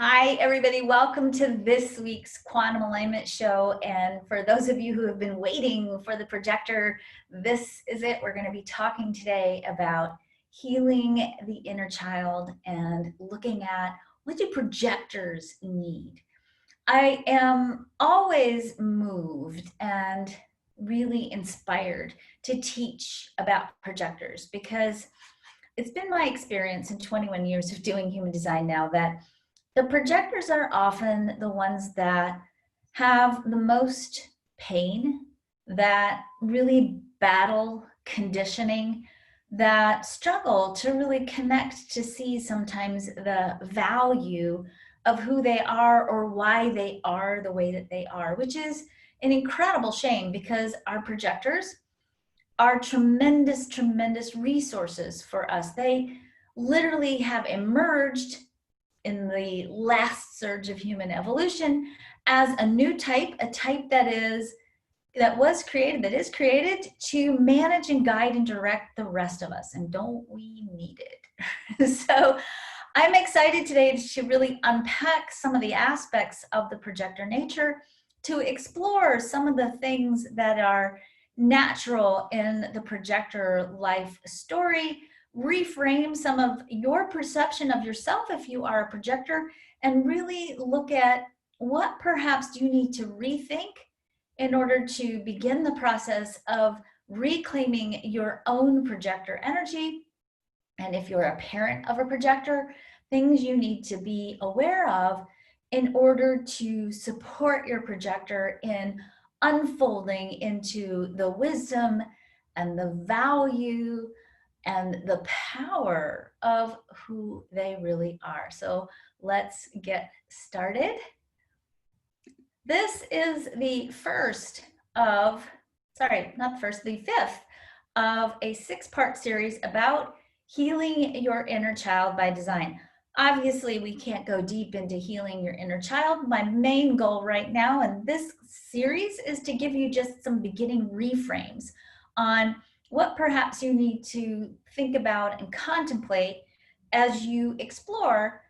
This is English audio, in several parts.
Hi, everybody. Welcome to this week's Quantum Alignment Show. And for those of you who have been waiting for the projector, this is it. We're going to be talking today about healing the inner child and looking at what do projectors need. I am always moved and really inspired to teach about projectors because it's been my experience in 21 years of doing human design now that the projectors are often the ones that have the most pain, that really battle conditioning, that struggle to really connect to see sometimes the value of who they are or why they are the way that they are, which is an incredible shame because our projectors are tremendous, tremendous resources for us. They literally have emerged in the last surge of human evolution as a new type, a type that is created to manage and guide and direct the rest of us. And don't we need it? So I'm excited today to really unpack some of the aspects of the projector nature, to explore some of the things that are natural in the projector life story, reframe some of your perception of yourself if you are a projector, and really look at what perhaps you need to rethink in order to begin the process of reclaiming your own projector energy. And if you're a parent of a projector, things you need to be aware of in order to support your projector in unfolding into the wisdom and the value and the power of who they really are. So let's get started. This is the fifth of a 6-part series about healing your inner child by design. Obviously, we can't go deep into healing your inner child. My main goal right now in this series is to give you just some beginning reframes on what perhaps you need to think about and contemplate as you explore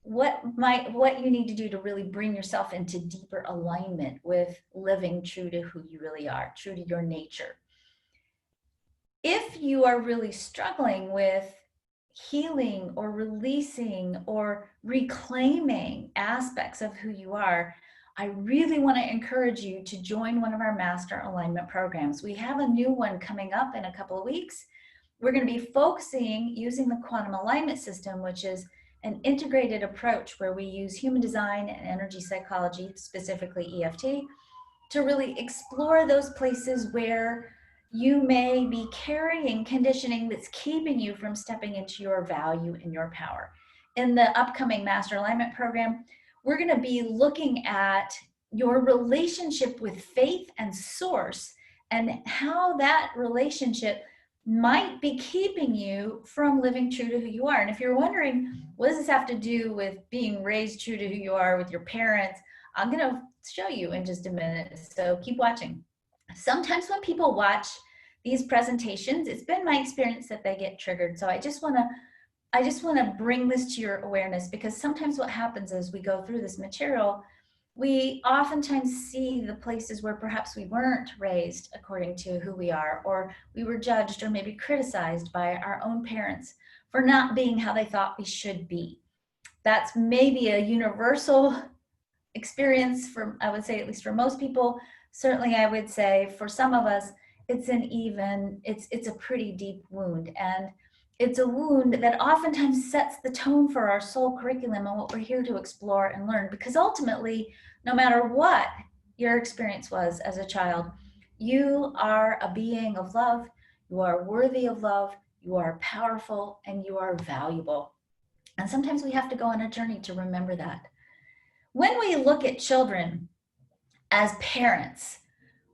what you need to do to really bring yourself into deeper alignment with living true to who you really are, true to your nature. If you are really struggling with healing or releasing or reclaiming aspects of who you are, I really want to encourage you to join one of our master alignment programs. We have a new one coming up in a couple of weeks. We're going to be focusing using the quantum alignment system, which is an integrated approach where we use human design and energy psychology, specifically EFT, to really explore those places where you may be carrying conditioning that's keeping you from stepping into your value and your power. In the upcoming Master Alignment Program, we're going to be looking at your relationship with faith and source and how that relationship might be keeping you from living true to who you are. And if you're wondering, what does this have to do with being raised true to who you are with your parents? I'm going to show you in just a minute. So keep watching. Sometimes when people watch these presentations, it's been my experience that they get triggered. So I just want to bring this to your awareness, because sometimes what happens is we go through this material, we oftentimes see the places where perhaps we weren't raised according to who we are, or we were judged or maybe criticized by our own parents for not being how they thought we should be. That's maybe a universal experience for, I would say, at least for most people. Certainly I would say for some of us, it's a pretty deep wound, and it's a wound that oftentimes sets the tone for our soul curriculum and what we're here to explore and learn. Because ultimately, no matter what your experience was as a child, you are a being of love, you are worthy of love, you are powerful, and you are valuable. And sometimes we have to go on a journey to remember that. When we look at children as parents,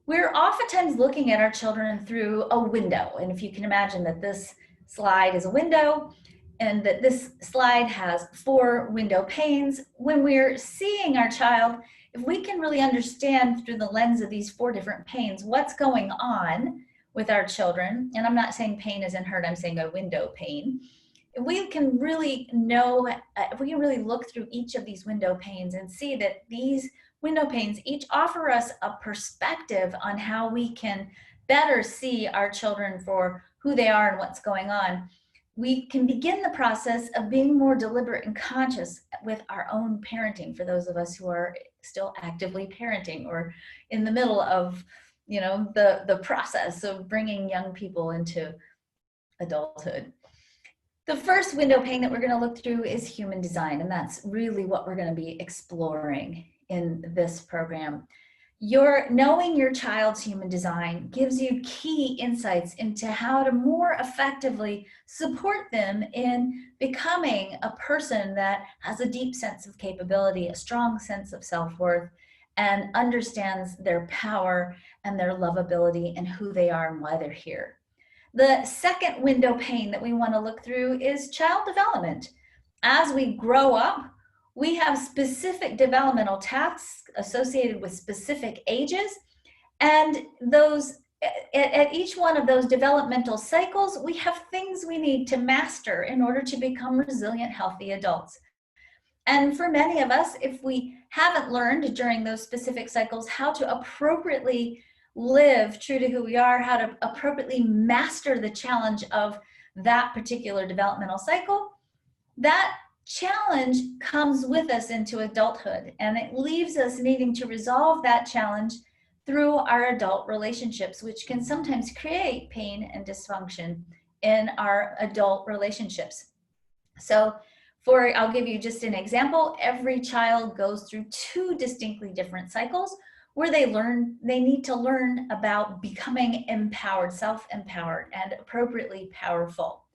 we're oftentimes looking at our children through a window. And if you can imagine that this slide is a window and that this slide has 4 window panes, when we're seeing our child, if we can really understand through the lens of these 4 different panes what's going on with our children, and I'm not saying pain isn't hurt, I'm saying a window pane, we can really know, we can really look through each of these window panes and see that these window panes each offer us a perspective on how we can better see our children for who they are and what's going on. We can begin the process of being more deliberate and conscious with our own parenting, for those of us who are still actively parenting or in the middle of, you know, the process of bringing young people into adulthood. The first window pane that we're going to look through is human design, and that's really what we're going to be exploring in this program. Knowing your child's human design gives you key insights into how to more effectively support them in becoming a person that has a deep sense of capability, a strong sense of self-worth, and understands their power and their lovability and who they are and why they're here. The second window pane that we want to look through is child development. As we grow up, we have specific developmental tasks associated with specific ages, and those at each one of those developmental cycles, we have things we need to master in order to become resilient, healthy adults. And for many of us, if we haven't learned during those specific cycles how to appropriately live true to who we are, how to appropriately master the challenge of that particular developmental cycle, that challenge comes with us into adulthood, and it leaves us needing to resolve that challenge through our adult relationships, which can sometimes create pain and dysfunction in our adult relationships. So I'll give you just an example. Every child goes through two distinctly different cycles where they need to learn about becoming empowered, self-empowered, and appropriately powerful.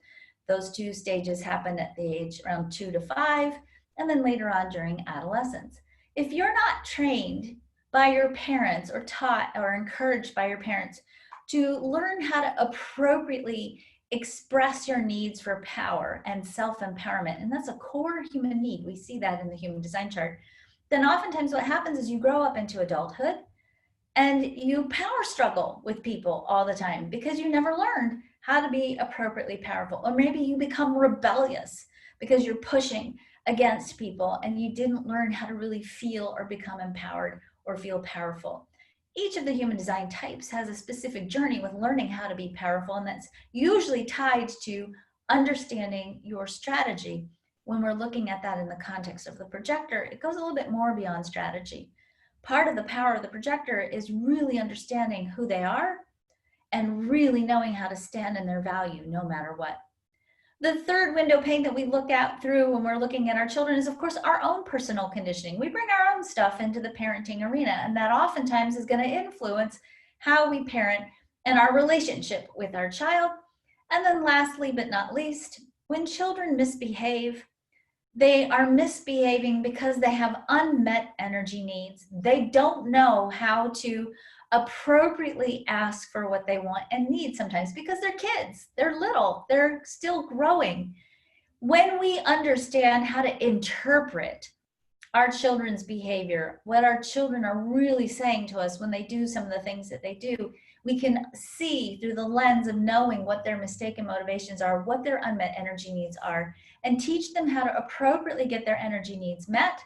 Those two stages happen at the age around 2 to 5, and then later on during adolescence. If you're not trained by your parents or taught or encouraged by your parents to learn how to appropriately express your needs for power and self-empowerment, and that's a core human need, we see that in the human design chart, then oftentimes what happens is you grow up into adulthood and you power struggle with people all the time because you never learned how to be appropriately powerful. Or maybe you become rebellious because you're pushing against people and you didn't learn how to really feel or become empowered or feel powerful. Each of the human design types has a specific journey with learning how to be powerful, and that's usually tied to understanding your strategy. When we're looking at that in the context of the projector, it goes a little bit more beyond strategy. Part of the power of the projector is really understanding who they are and really knowing how to stand in their value no matter what. The third window pane that we look at through when we're looking at our children is, of course, our own personal conditioning. We bring our own stuff into the parenting arena, and that oftentimes is going to influence how we parent and our relationship with our child. And then lastly, but not least, when children misbehave, they are misbehaving because they have unmet energy needs. They don't know how to appropriately ask for what they want and need sometimes because they're kids, they're little, they're still growing. When we understand how to interpret our children's behavior, what our children are really saying to us when they do some of the things that they do, we can see through the lens of knowing what their mistaken motivations are, what their unmet energy needs are, and teach them how to appropriately get their energy needs met.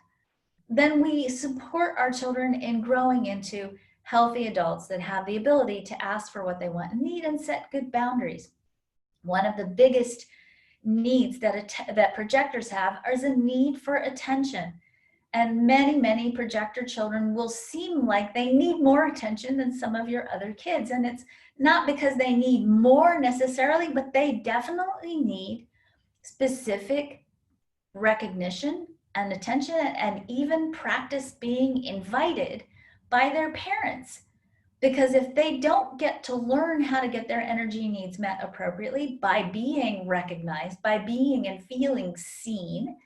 Then we support our children in growing into healthy adults that have the ability to ask for what they want and need and set good boundaries. One of the biggest needs that projectors have is a need for attention. And many projector children will seem like they need more attention than some of your other kids. And it's not because they need more necessarily, but they definitely need specific recognition and attention and even practice being invited by their parents. Because if they don't get to learn how to get their energy needs met appropriately by being recognized, by being and feeling seen,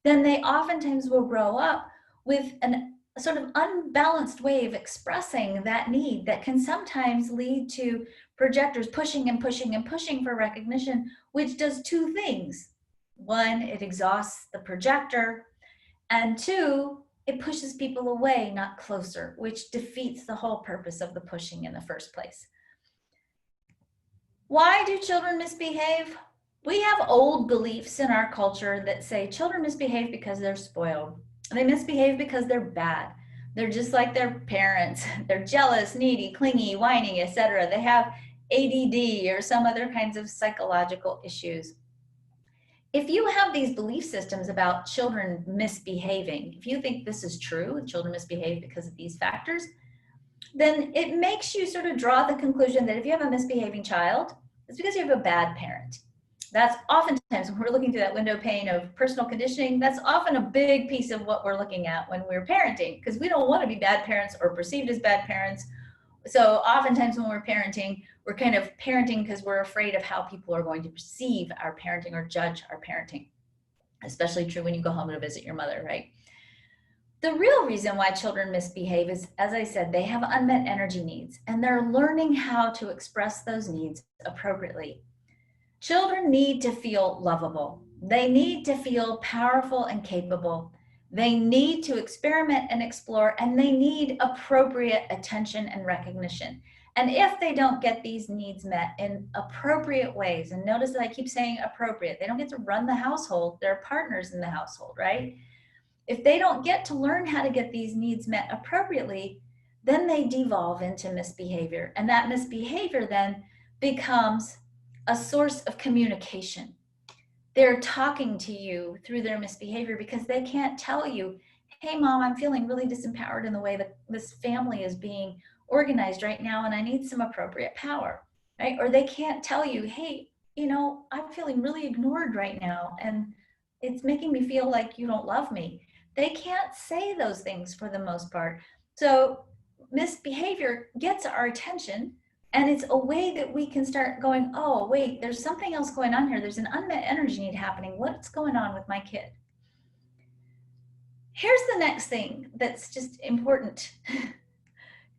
then they oftentimes will grow up with a sort of unbalanced way of expressing that need that can sometimes lead to projectors pushing and pushing and pushing for recognition, which does two things. One, it exhausts the projector, and two, it pushes people away, not closer, which defeats the whole purpose of the pushing in the first place. Why do children misbehave? We have old beliefs in our culture that say children misbehave because they're spoiled. They misbehave because they're bad. They're just like their parents. They're jealous, needy, clingy, whining, etc. They have ADD or some other kinds of psychological issues. If you have these belief systems about children misbehaving, if you think this is true, children misbehave because of these factors, then it makes you sort of draw the conclusion that if you have a misbehaving child, it's because you have a bad parent. That's oftentimes when we're looking through that window pane of personal conditioning, that's often a big piece of what we're looking at when we're parenting, because we don't want to be bad parents or perceived as bad parents. So oftentimes when we're parenting, we're kind of parenting because we're afraid of how people are going to perceive our parenting or judge our parenting. Especially true when you go home to visit your mother, right? The real reason why children misbehave is, as I said, they have unmet energy needs and they're learning how to express those needs appropriately. Children need to feel lovable. They need to feel powerful and capable. They need to experiment and explore, and they need appropriate attention and recognition. And if they don't get these needs met in appropriate ways, and notice that I keep saying appropriate, they don't get to run the household, they're partners in the household, right? If they don't get to learn how to get these needs met appropriately, then they devolve into misbehavior. And that misbehavior then becomes a source of communication. They're talking to you through their misbehavior because they can't tell you, hey, mom, I'm feeling really disempowered in the way that this family is being organized right now, and I need some appropriate power, right? Or they can't tell you, hey, I'm feeling really ignored right now, and it's making me feel like you don't love me. They can't say those things for the most part. So misbehavior gets our attention, and it's a way that we can start going, oh, wait, there's something else going on here. There's an unmet energy need happening. What's going on with my kid? Here's the next thing that's just important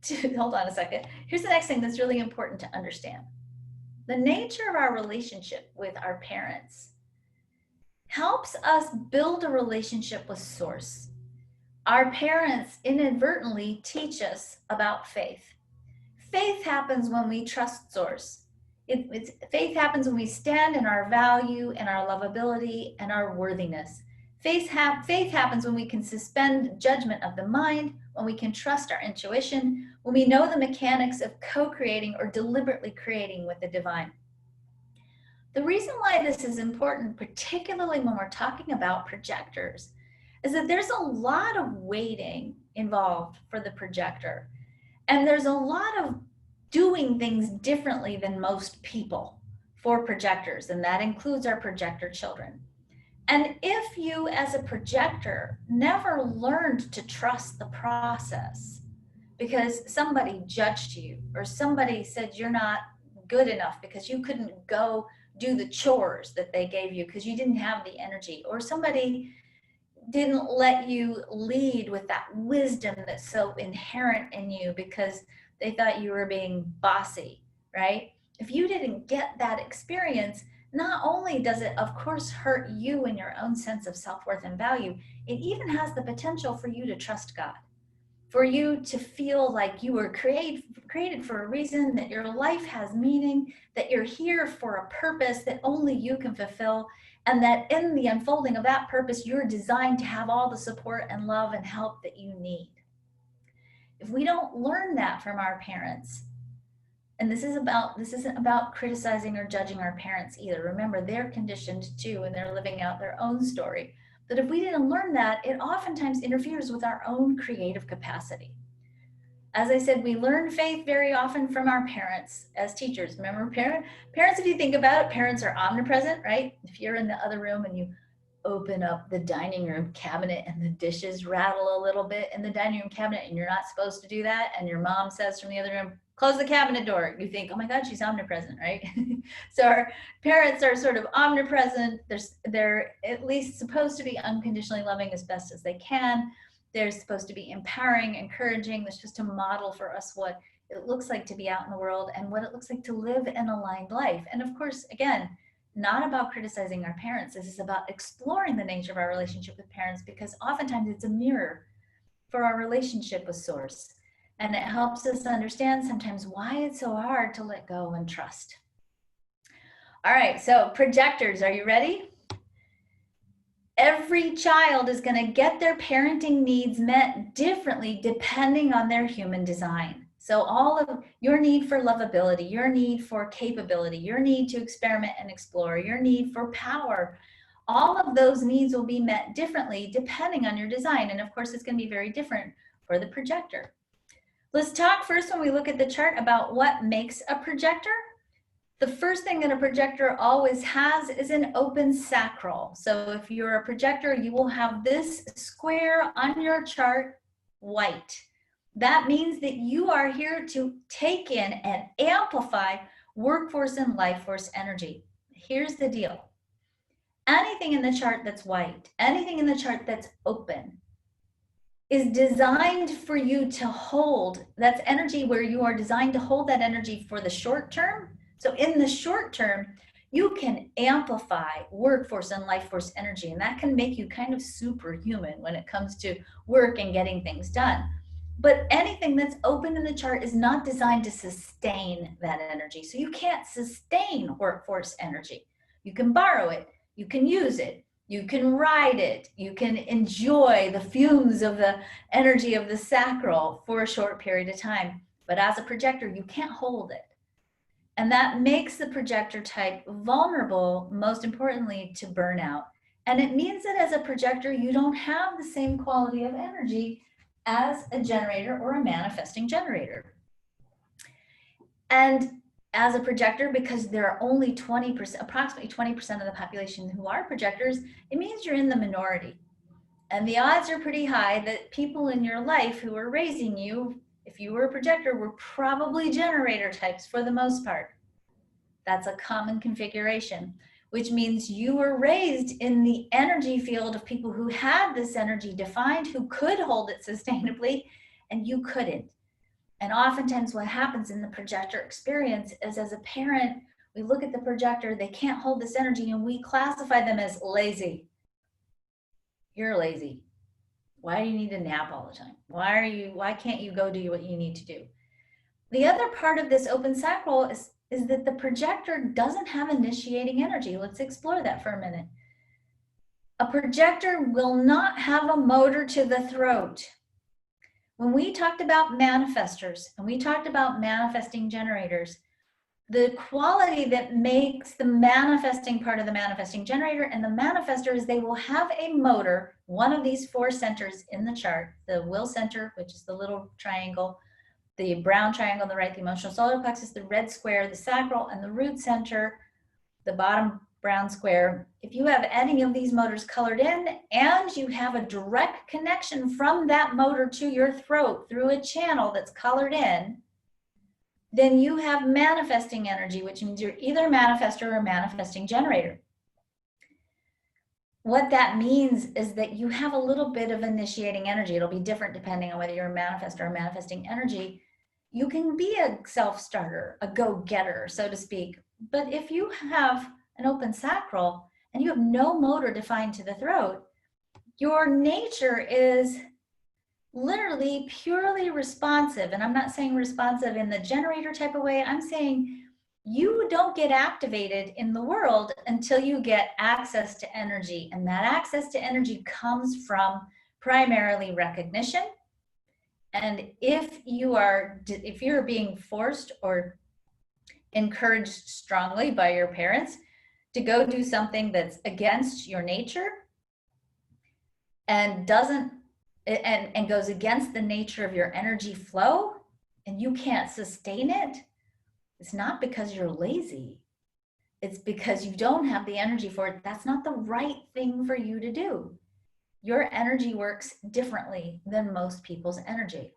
to, hold on a second. Here's the next thing that's really important to understand. The nature of our relationship with our parents helps us build a relationship with Source. Our parents inadvertently teach us about faith. Faith happens when we trust Source. Faith happens when we stand in our value and our lovability and our worthiness. Faith happens when we can suspend judgment of the mind, when we can trust our intuition, when we know the mechanics of co-creating or deliberately creating with the divine. The reason why this is important, particularly when we're talking about projectors, is that there's a lot of waiting involved for the projector. And there's a lot of doing things differently than most people for projectors, and that includes our projector children. And if you, as a projector, never learned to trust the process because somebody judged you or somebody said you're not good enough because you couldn't go do the chores that they gave you because you didn't have the energy, or somebody didn't let you lead with that wisdom that's so inherent in you because they thought you were being bossy, right? If you didn't get that experience, not only does it, of course, hurt you in your own sense of self-worth and value, it even has the potential for you to trust God, for you to feel like you were created for a reason, that your life has meaning, that you're here for a purpose that only you can fulfill, and that in the unfolding of that purpose, you're designed to have all the support and love and help that you need. If we don't learn that from our parents, and this isn't about criticizing or judging our parents either. Remember, they're conditioned too, and they're living out their own story. But if we didn't learn that, it oftentimes interferes with our own creative capacity. As I said, we learn faith very often from our parents as teachers. Remember, parents, if you think about it, parents are omnipresent, right? If you're in the other room and you open up the dining room cabinet and the dishes rattle a little bit in the dining room cabinet and you're not supposed to do that, and your mom says from the other room, close the cabinet door, you think, oh my God, she's omnipresent, right? So our parents are sort of omnipresent. They're at least supposed to be unconditionally loving as best as they can. They're supposed to be empowering, encouraging. They're supposed to model for us what it looks like to be out in the world and what it looks like to live an aligned life. And of course, again, not about criticizing our parents. This is about exploring the nature of our relationship with parents, because oftentimes it's a mirror for our relationship with Source. And it helps us understand sometimes why it's so hard to let go and trust. All right, so projectors, are you ready? Every child is going to get their parenting needs met differently depending on their human design. So all of your need for lovability, your need for capability, your need to experiment and explore, your need for power, all of those needs will be met differently depending on your design. And of course, it's going to be very different for the projector. Let's talk first, when we look at the chart, about what makes a projector. The first thing that a projector always has is an open sacral. So if you're a projector, you will have this square on your chart, white. That means that you are here to take in and amplify workforce and life force energy. Here's the deal. Anything in the chart that's white, anything in the chart that's open, is designed for you to hold. That's energy where you are designed to hold that energy for the short term. So in the short term, you can amplify workforce and life force energy, and that can make you kind of superhuman when it comes to work and getting things done. But anything that's open in the chart is not designed to sustain that energy. So you can't sustain workforce energy. You can borrow it, you can use it, you can ride it, you can enjoy the fumes of the energy of the sacral for a short period of time. But as a projector, you can't hold it. And that makes the projector type vulnerable, most importantly, to burnout. And it means that as a projector, you don't have the same quality of energy as a generator or a manifesting generator. And as a projector, because there are only 20%, approximately 20% of the population who are projectors, it means you're in the minority. And the odds are pretty high that people in your life who are raising you, if you were a projector, were probably generator types for the most part. That's a common configuration, which means you were raised in the energy field of people who had this energy defined, who could hold it sustainably, and you couldn't. And oftentimes what happens in the projector experience is, as a parent, we look at the projector, they can't hold this energy, and we classify them as lazy. You're lazy. Why do you need to nap all the time? Why can't you go do what you need to do? The other part of this open sacral is that the projector doesn't have initiating energy. Let's explore that for a minute. A projector will not have a motor to the throat. When we talked about manifestors and we talked about manifesting generators, the quality that makes the manifesting part of the manifesting generator and the manifestor is they will have a motor, one of these four centers in the chart, the will center, which is the little triangle, the brown triangle on the right, the emotional solar plexus, the red square, the sacral, and the root center, the bottom brown square. If you have any of these motors colored in and you have a direct connection from that motor to your throat through a channel that's colored in, then you have manifesting energy, which means you're either a manifestor or a manifesting generator. What that means is that you have a little bit of initiating energy. It'll be different depending on whether you're a manifestor or manifesting energy. You can be a self-starter, a go-getter, so to speak. But if you have an open sacral and you have no motor defined to the throat, your nature is literally purely responsive. And I'm not saying responsive in the generator type of way. I'm saying you don't get activated in the world until you get access to energy. And that access to energy comes from primarily recognition. And if you're being forced or encouraged strongly by your parents to go do something that's against your nature and goes against the nature of your energy flow, and you can't sustain it, it's not because you're lazy. It's because you don't have the energy for it. That's not the right thing for you to do. Your energy works differently than most people's energy.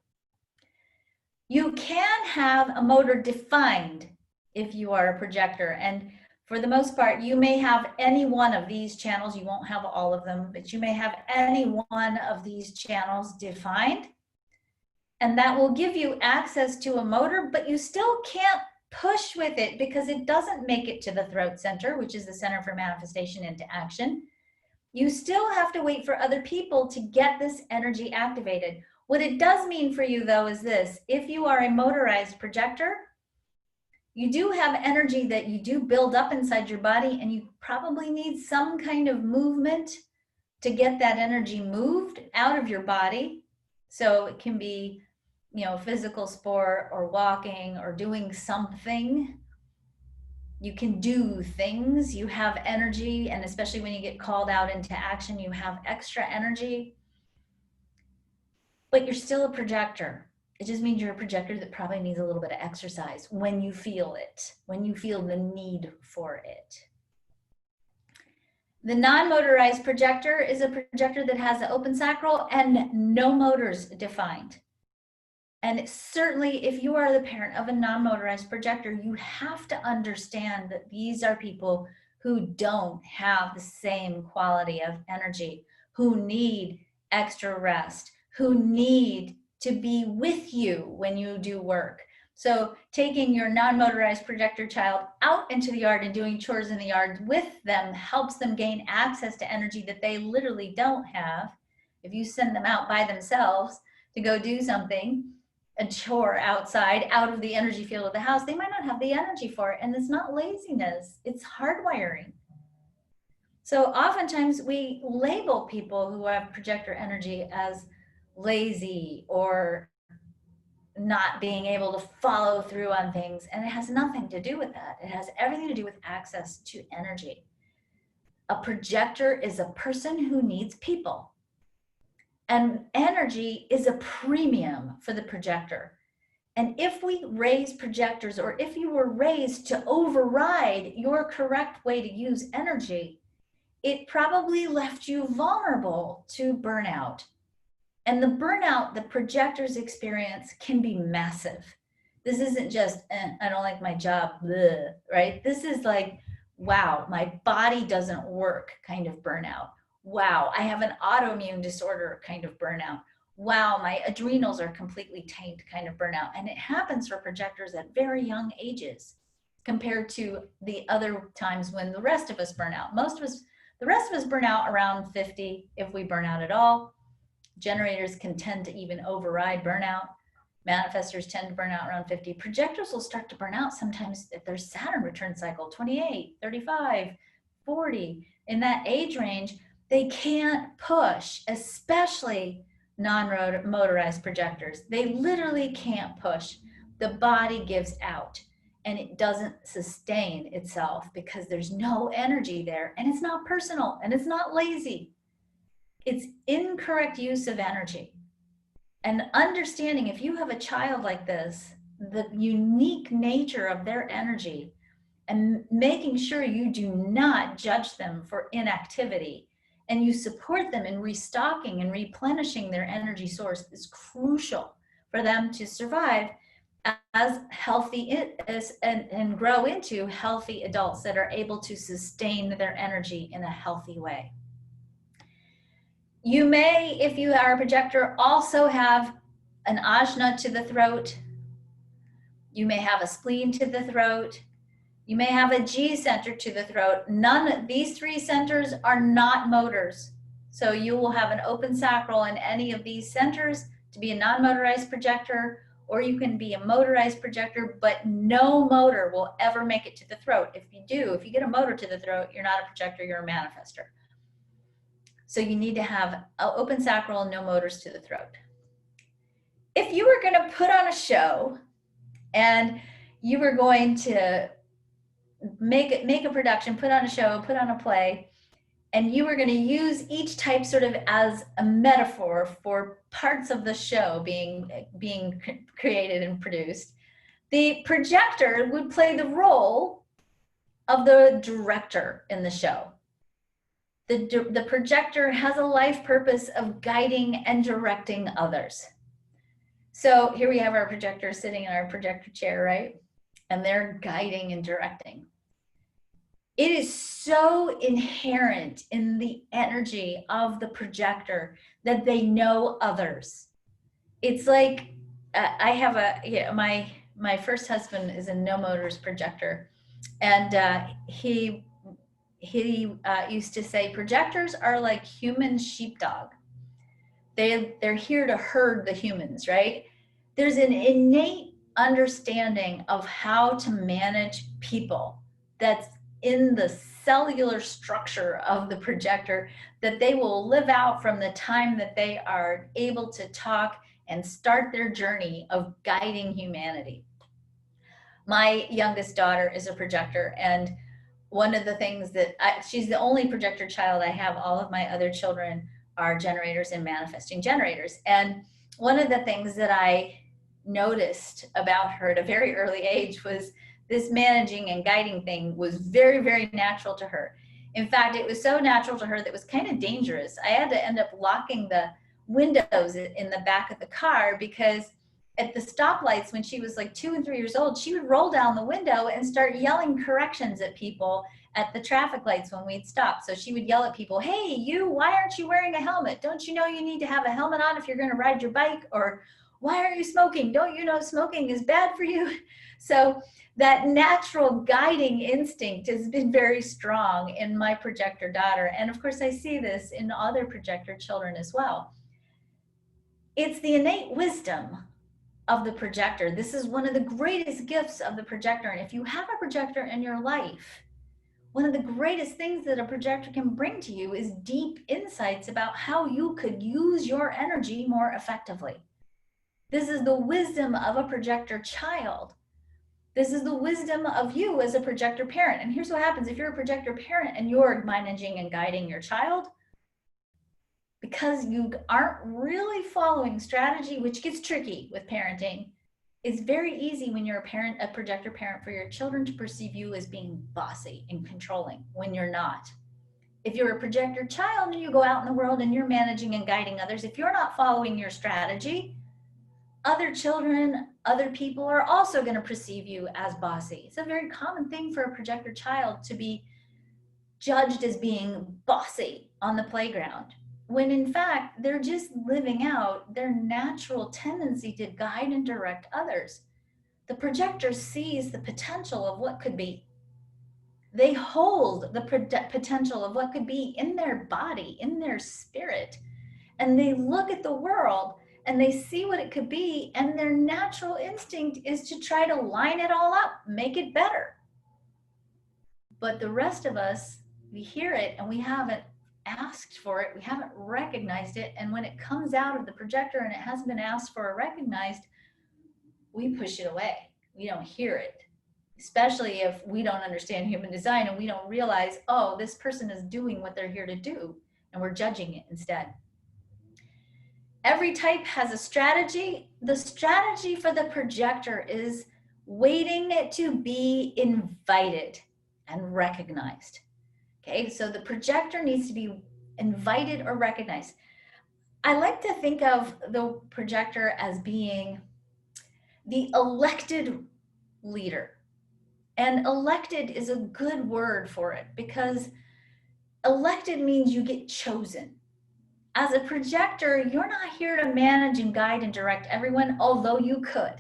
You can have a motor defined if you are a projector, and for the most part, you may have any one of these channels. You won't have all of them, but you may have any one of these channels defined, and that will give you access to a motor, but you still can't push with it because it doesn't make it to the throat center, which is the center for manifestation into action. You still have to wait for other people to get this energy activated. What it does mean for you, though, is this: if you are a motorized projector, You do have energy that you do build up inside your body, and you probably need some kind of movement to get that energy moved out of your body. So it can be, physical sport or walking or doing something. You can do things, you have energy, and especially when you get called out into action, you have extra energy. But you're still a projector. It just means you're a projector that probably needs a little bit of exercise when you feel it, when you feel the need for it. The non-motorized projector is a projector that has the open sacral and no motors defined. And certainly, if you are the parent of a non-motorized projector, you have to understand that these are people who don't have the same quality of energy, who need extra rest, who need to be with you when you do work. So taking your non-motorized projector child out into the yard and doing chores in the yard with them helps them gain access to energy that they literally don't have. If you send them out by themselves to go do something, a chore outside, out of the energy field of the house, they might not have the energy for it. And it's not laziness, it's hardwiring. So oftentimes we label people who have projector energy as lazy or not being able to follow through on things. And it has nothing to do with that. It has everything to do with access to energy. A projector is a person who needs people. And energy is a premium for the projector. And if we raise projectors, or if you were raised to override your correct way to use energy, it probably left you vulnerable to burnout. And the burnout the projectors experience can be massive. This isn't just, I don't like my job, bleh, right? This is like, wow, my body doesn't work kind of burnout. Wow, I have an autoimmune disorder kind of burnout. Wow, my adrenals are completely tanked kind of burnout. And it happens for projectors at very young ages compared to the other times when the rest of us burn out. The rest of us burn out around 50 if we burn out at all. Generators can tend to even override burnout. Manifestors tend to burn out around 50. Projectors will start to burn out sometimes if their Saturn return cycle, 28, 35, 40. In that age range, they can't push, especially non-motorized projectors. They literally can't push. The body gives out and it doesn't sustain itself because there's no energy there, and it's not personal and it's not lazy. It's incorrect use of energy. And understanding, if you have a child like this, the unique nature of their energy, and making sure you do not judge them for inactivity, and you support them in restocking and replenishing their energy source, is crucial for them to survive as healthy and grow into healthy adults that are able to sustain their energy in a healthy way. You may, if you are a projector, also have an Ajna to the throat. You may have a spleen to the throat. You may have a G center to the throat. These three centers are not motors. So you will have an open sacral in any of these centers to be a non-motorized projector, or you can be a motorized projector, but no motor will ever make it to the throat. If you get a motor to the throat, you're not a projector, you're a manifestor. So you need to have an open sacral and no motors to the throat. If you were going to put on a show and you were going to make a production, put on a show, put on a play, and you were going to use each type sort of as a metaphor for parts of the show being created and produced, the projector would play the role of the director in the show. The projector has a life purpose of guiding and directing others. So here we have our projector sitting in our projector chair, right? And they're guiding and directing. It is so inherent in the energy of the projector that they know others. It's like, I have my first husband is a no motors projector, and he used to say projectors are like human sheepdog. They're here to herd the humans, right? There's an innate understanding of how to manage people that's in the cellular structure of the projector that they will live out from the time that they are able to talk and start their journey of guiding humanity. My youngest daughter is a projector, and one of the things that she's the only projector child I have. All of my other children are generators and manifesting generators. And one of the things that I noticed about her at a very early age was this managing and guiding thing was very, very natural to her. In fact, it was so natural to her that it was kind of dangerous. I had to end up locking the windows in the back of the car because at the stoplights when she was like 2 and 3 years old, she would roll down the window and start yelling corrections at people at the traffic lights when we'd stop. So she would yell at people, hey, you, why aren't you wearing a helmet? Don't you know you need to have a helmet on if you're going to ride your bike? Or why are you smoking? Don't you know smoking is bad for you? So that natural guiding instinct has been very strong in my projector daughter. And of course, I see this in other projector children as well. It's the innate wisdom of the projector. This is one of the greatest gifts of the projector. And if you have a projector in your life, one of the greatest things that a projector can bring to you is deep insights about how you could use your energy more effectively. This is the wisdom of a projector child. This is the wisdom of you as a projector parent. And here's what happens if you're a projector parent and you're managing and guiding your child, because you aren't really following strategy, which gets tricky with parenting. It's very easy when you're a projector parent for your children to perceive you as being bossy and controlling when you're not. If you're a projector child and you go out in the world and you're managing and guiding others, if you're not following your strategy, other children, other people are also going to perceive you as bossy. It's a very common thing for a projector child to be judged as being bossy on the playground, when in fact, they're just living out their natural tendency to guide and direct others. The projector sees the potential of what could be. They hold the potential of what could be in their body, in their spirit, and they look at the world and they see what it could be, and their natural instinct is to try to line it all up, make it better. But the rest of us, we hear it and we haven't asked for it, we haven't recognized it, and when it comes out of the projector and it hasn't been asked for or recognized, we push it away. We don't hear it, especially if we don't understand human design and we don't realize, oh, this person is doing what they're here to do, and we're judging it instead. Every type has a strategy. The strategy for the projector is waiting to be invited and recognized. Okay, so the projector needs to be invited or recognized. I like to think of the projector as being the elected leader. And elected is a good word for it because elected means you get chosen. As a projector, you're not here to manage and guide and direct everyone, although you could.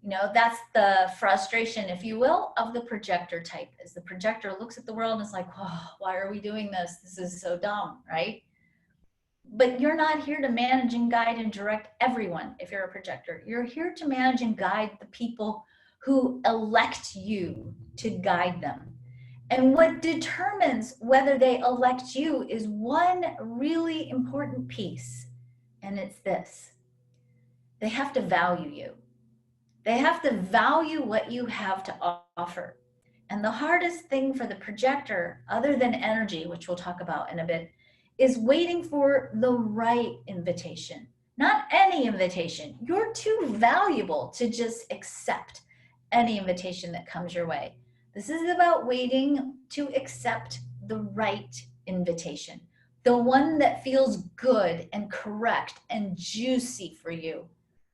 You know, that's the frustration, if you will, of the projector type, is the projector looks at the world and is like, oh, why are we doing this? This is so dumb, right? But you're not here to manage and guide and direct everyone if you're a projector. You're here to manage and guide the people who elect you to guide them. And what determines whether they elect you is one really important piece, and it's this. They have to value you. They have to value what you have to offer. And the hardest thing for the projector, other than energy, which we'll talk about in a bit, is waiting for the right invitation. Not any invitation. You're too valuable to just accept any invitation that comes your way. This is about waiting to accept the right invitation, the one that feels good and correct and juicy for you,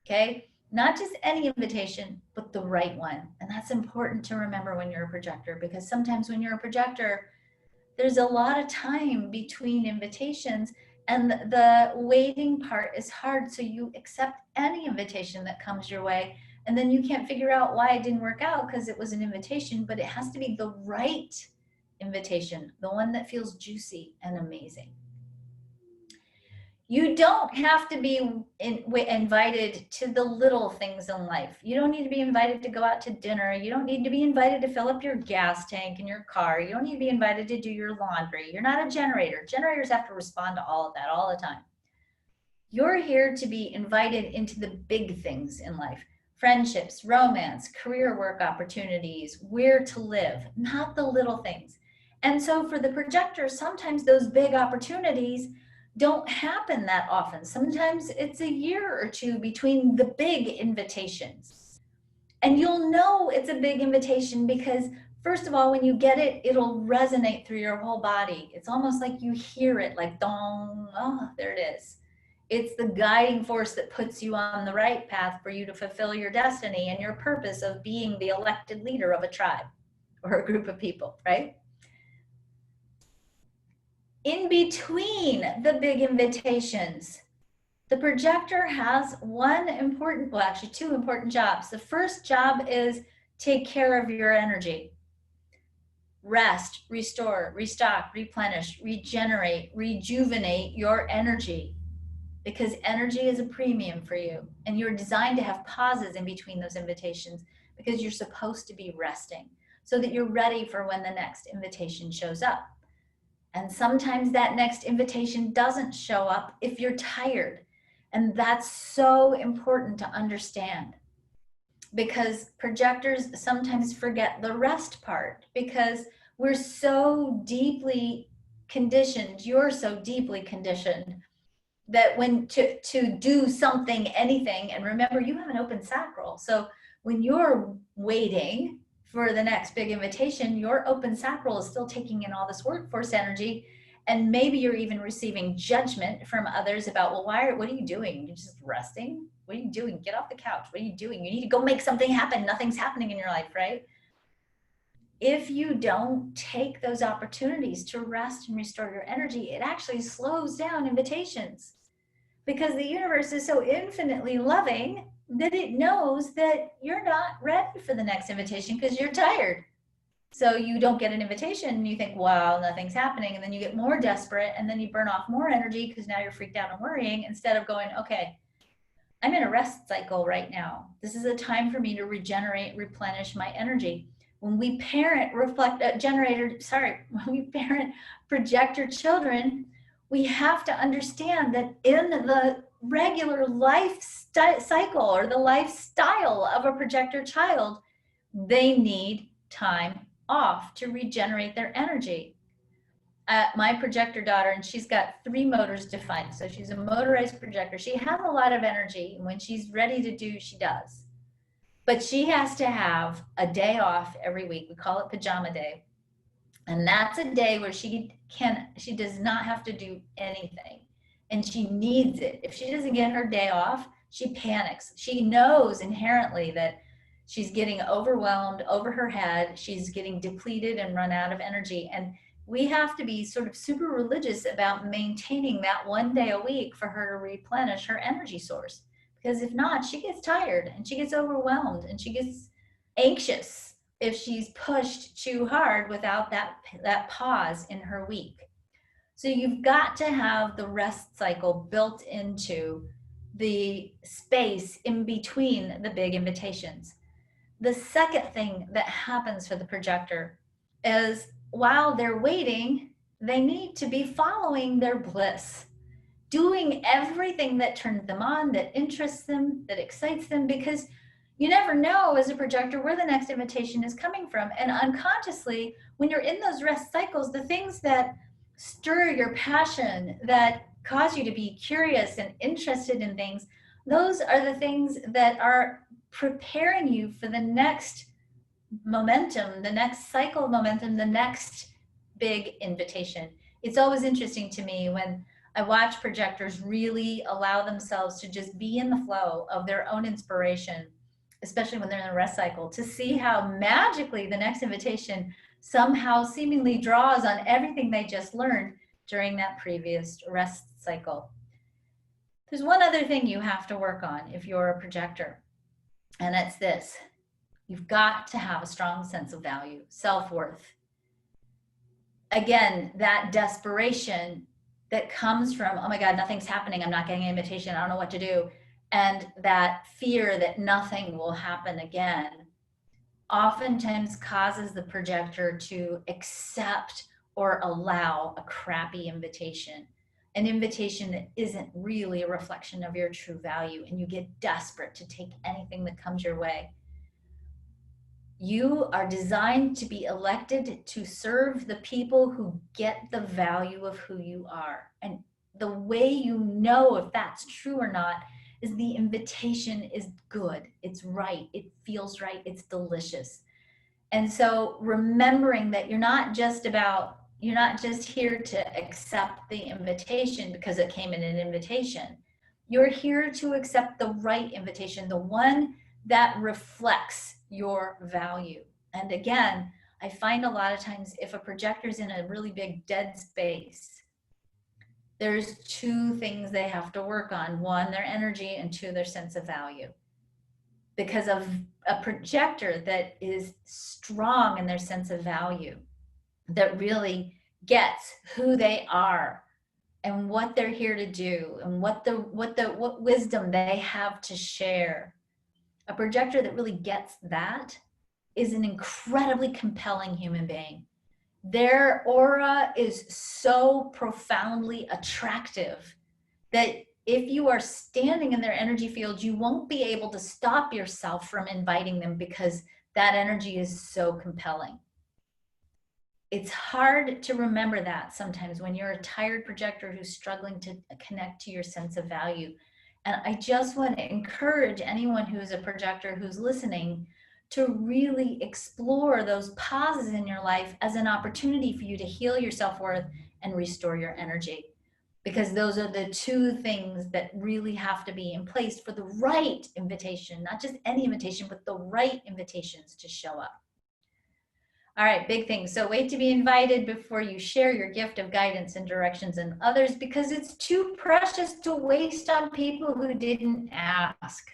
okay? Not just any invitation, but the right one. And that's important to remember when you're a projector, because sometimes when you're a projector, there's a lot of time between invitations and the waiting part is hard. So you accept any invitation that comes your way, and then you can't figure out why it didn't work out because it was an invitation, but it has to be the right invitation, the one that feels juicy and amazing. You don't have to be invited to the little things in life. You don't need to be invited to go out to dinner. You don't need to be invited to fill up your gas tank in your car. You don't need to be invited to do your laundry. You're not a generator. Generators have to respond to all of that all the time. You're here to be invited into the big things in life. Friendships, romance, career work opportunities, where to live, not the little things. And so for the projector, sometimes those big opportunities don't happen that often. Sometimes it's a year or two between the big invitations. And you'll know it's a big invitation because, first of all, when you get it, it'll resonate through your whole body. It's almost like you hear it, like dong, oh, there it is. It's the guiding force that puts you on the right path for you to fulfill your destiny and your purpose of being the elected leader of a tribe or a group of people, right? In between the big invitations, the projector has two important jobs. The first job is take care of your energy. Rest, restore, restock, replenish, regenerate, rejuvenate your energy, because energy is a premium for you, and you're designed to have pauses in between those invitations because you're supposed to be resting so that you're ready for when the next invitation shows up. And sometimes that next invitation doesn't show up if you're tired. And that's so important to understand, because projectors sometimes forget the rest part because we're so deeply conditioned, you're so deeply conditioned that when to do something, anything, and remember, you have an open sacral. So when you're waiting for the next big invitation, your open sacral is still taking in all this workforce energy. And maybe you're even receiving judgment from others about, well, what are you doing? You're just resting? What are you doing? Get off the couch. What are you doing? You need to go make something happen. Nothing's happening in your life, right? If you don't take those opportunities to rest and restore your energy, it actually slows down invitations, because the universe is so infinitely loving that it knows that you're not ready for the next invitation because you're tired. So you don't get an invitation and you think, wow, nothing's happening. And then you get more desperate and then you burn off more energy because now you're freaked out and worrying, instead of going, okay, I'm in a rest cycle right now. This is a time for me to regenerate, replenish my energy. When we parent when we parent projector children, we have to understand that in the regular life cycle or the lifestyle of a projector child, they need time off to regenerate their energy. My projector daughter, and she's got 3 motors defined. So she's a motorized projector. She has a lot of energy, and when she's ready to do, she does. But she has to have a day off every week. We call it pajama day. And that's a day where she does not have to do anything. And she needs it. If she doesn't get her day off, she panics. She knows inherently that she's getting overwhelmed, over her head. She's getting depleted and run out of energy. And we have to be sort of super religious about maintaining that one day a week for her to replenish her energy source. Because if not, she gets tired and she gets overwhelmed and she gets anxious if she's pushed too hard without that pause in her week. So you've got to have the rest cycle built into the space in between the big invitations. The second thing that happens for the projector is, while they're waiting, they need to be following their bliss, doing everything that turns them on, that interests them, that excites them, because you never know as a projector where the next invitation is coming from. And unconsciously, when you're in those rest cycles, the things that stir your passion, that cause you to be curious and interested in things, those are the things that are preparing you for the next momentum, the next cycle of momentum, the next big invitation. It's always interesting to me when I watch projectors really allow themselves to just be in the flow of their own inspiration, especially when they're in the rest cycle, to see how magically the next invitation somehow seemingly draws on everything they just learned during that previous rest cycle. There's one other thing you have to work on if you're a projector, and it's this. You've got to have a strong sense of value, self-worth. Again, that desperation that comes from, oh my God, nothing's happening, I'm not getting an invitation, I don't know what to do, and that fear that nothing will happen again, oftentimes causes the projector to accept or allow a crappy invitation, an invitation that isn't really a reflection of your true value, and you get desperate to take anything that comes your way. You are designed to be elected to serve the people who get the value of who you are. And the way you know if that's true or not is the invitation is good, it's right, it feels right, it's delicious. And so remembering that you're not just here to accept the invitation because it came in an invitation. You're here to accept the right invitation, the one that reflects your value. And again, I find a lot of times if a projector's in a really big dead space, there's two things they have to work on. One, their energy, and two, their sense of value. Because of a projector that is strong in their sense of value, that really gets who they are and what they're here to do and what wisdom they have to share. A projector that really gets that is an incredibly compelling human being. Their aura is so profoundly attractive that if you are standing in their energy field, you won't be able to stop yourself from inviting them because that energy is so compelling. It's hard to remember that sometimes when you're a tired projector who's struggling to connect to your sense of value. And I just want to encourage anyone who's a projector who's listening to really explore those pauses in your life as an opportunity for you to heal your self-worth and restore your energy. Because those are the two things that really have to be in place for the right invitation, not just any invitation, but the right invitations to show up. All right, big thing. So wait to be invited before you share your gift of guidance and directions in others, because it's too precious to waste on people who didn't ask.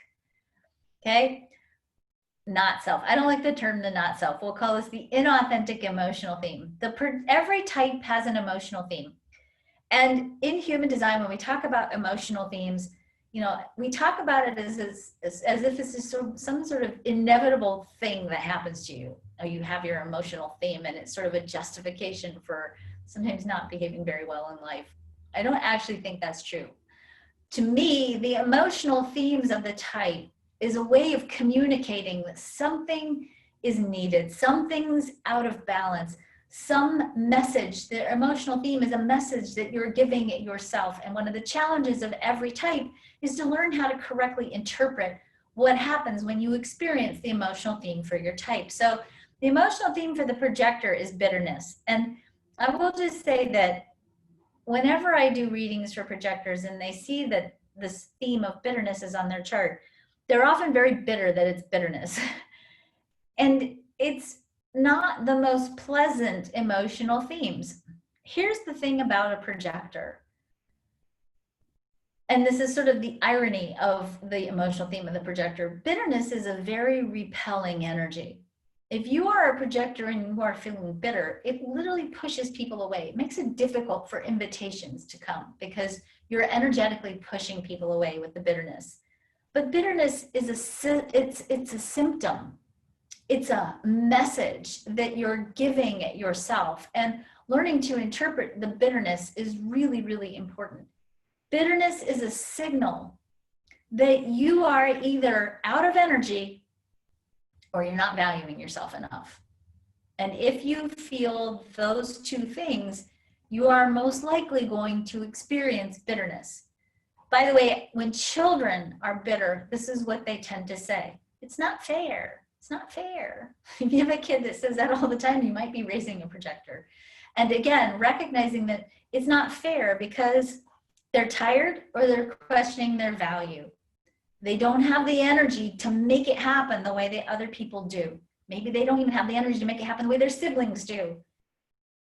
Okay? Not self. I don't like the term the not self. We'll call this the inauthentic emotional theme. Every type has an emotional theme. And in human design, when we talk about emotional themes, you know, we talk about it as if this is some sort of inevitable thing that happens to you. You have your emotional theme, and it's sort of a justification for sometimes not behaving very well in life. I don't actually think that's true. To me, the emotional themes of the type is a way of communicating that something is needed, something's out of balance, some message. The emotional theme is a message that you're giving it yourself. And one of the challenges of every type is to learn how to correctly interpret what happens when you experience the emotional theme for your type. So the emotional theme for the projector is bitterness. And I will just say that whenever I do readings for projectors and they see that this theme of bitterness is on their chart, they're often very bitter that it's bitterness. And it's not the most pleasant emotional themes. Here's the thing about a projector. And this is sort of the irony of the emotional theme of the projector. Bitterness is a very repelling energy. If you are a projector and you are feeling bitter, it literally pushes people away. It makes it difficult for invitations to come because you're energetically pushing people away with the bitterness. But bitterness is it's a symptom. It's a message that you're giving yourself, and learning to interpret the bitterness is really, really important. Bitterness is a signal that you are either out of energy or you're not valuing yourself enough. And if you feel those two things, you are most likely going to experience bitterness. By the way, when children are bitter, this is what they tend to say. It's not fair. It's not fair. If you have a kid that says that all the time, you might be raising a projector. And again, recognizing that it's not fair because they're tired or they're questioning their value. They don't have the energy to make it happen the way that other people do. Maybe they don't even have the energy to make it happen the way their siblings do.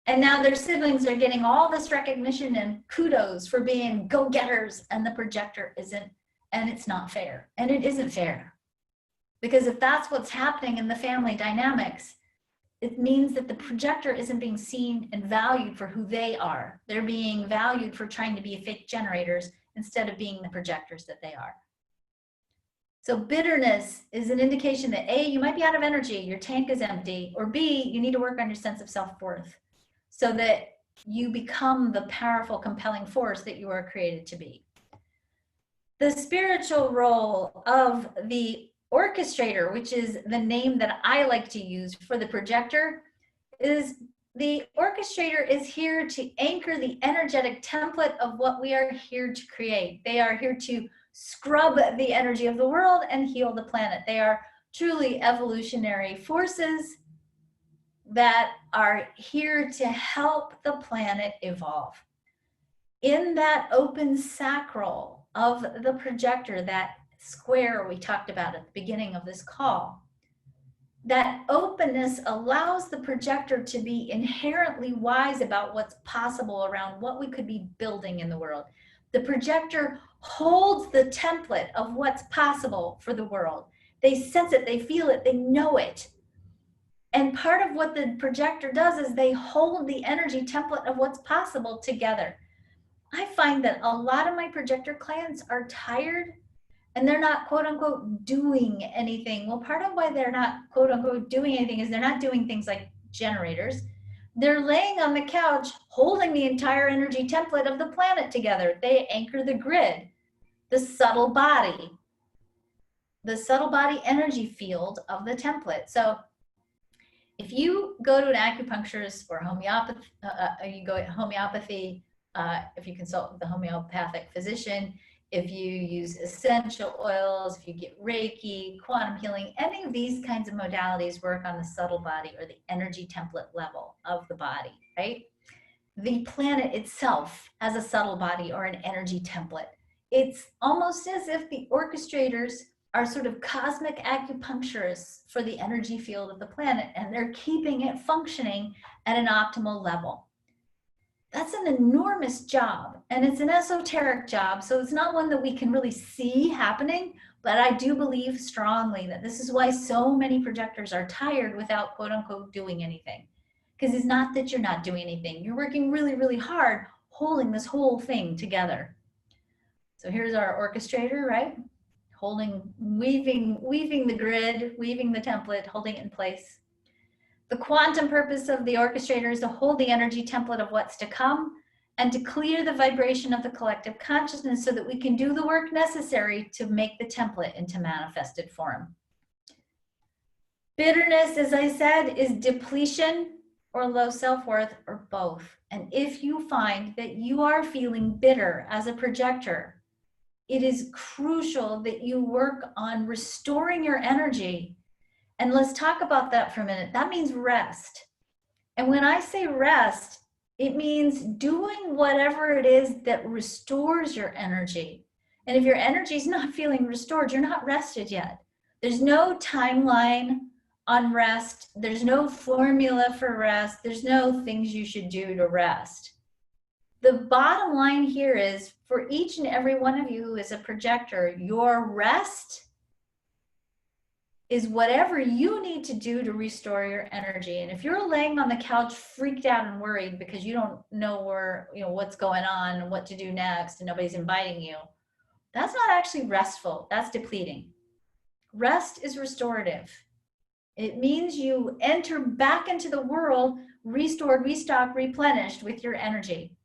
And now their siblings are getting all this recognition and kudos for being go-getters, and the projector isn't, and it's not fair. And it isn't fair. Because if that's what's happening in the family dynamics, it means that the projector isn't being seen and valued for who they are. They're being valued for trying to be fake generators instead of being the projectors that they are. So bitterness is an indication that A, you might be out of energy, your tank is empty, or B, you need to work on your sense of self-worth so that you become the powerful, compelling force that you are created to be. The spiritual role of the orchestrator, which is the name that I like to use for the projector, is the orchestrator is here to anchor the energetic template of what we are here to create. They are here to scrub the energy of the world and heal the planet. They are truly evolutionary forces that are here to help the planet evolve. In that open sacral of the projector, that square we talked about at the beginning of this call, that openness allows the projector to be inherently wise about what's possible around what we could be building in the world. The projector holds the template of what's possible for the world. They sense it, they feel it, they know it. And part of what the projector does is they hold the energy template of what's possible together. I find that a lot of my projector clients are tired and they're not quote unquote doing anything. Well, part of why they're not quote unquote doing anything is they're not doing things like generators. They're laying on the couch holding the entire energy template of the planet together. They anchor the grid, the subtle body energy field of the template. So if you go to an acupuncturist or homeopathy, if you consult with a homeopathic physician, if you use essential oils, if you get Reiki, quantum healing, any of these kinds of modalities work on the subtle body or the energy template level of the body, right? The planet itself has a subtle body or an energy template. It's almost as if the orchestrators are sort of cosmic acupuncturists for the energy field of the planet, and they're keeping it functioning at an optimal level. That's an enormous job, and it's an esoteric job, so it's not one that we can really see happening, but I do believe strongly that this is why so many projectors are tired without quote unquote doing anything. Because it's not that you're not doing anything, you're working really, really hard holding this whole thing together. So here's our orchestrator, right? Weaving the grid, weaving the template, holding it in place. The quantum purpose of the orchestrator is to hold the energy template of what's to come and to clear the vibration of the collective consciousness so that we can do the work necessary to make the template into manifested form. Bitterness, as I said, is depletion or low self-worth or both. And if you find that you are feeling bitter as a projector, it is crucial that you work on restoring your energy. And let's talk about that for a minute. That means rest. And when I say rest, it means doing whatever it is that restores your energy. And if your energy is not feeling restored, you're not rested yet. There's no timeline on rest. There's no formula for rest. There's no things you should do to rest. The bottom line here is for each and every one of you who is a projector, your rest is whatever you need to do to restore your energy. And if you're laying on the couch freaked out and worried because you don't know what's going on and what to do next and nobody's inviting you, that's not actually restful, that's depleting. Rest is restorative. It means you enter back into the world restored, restocked, replenished with your energy.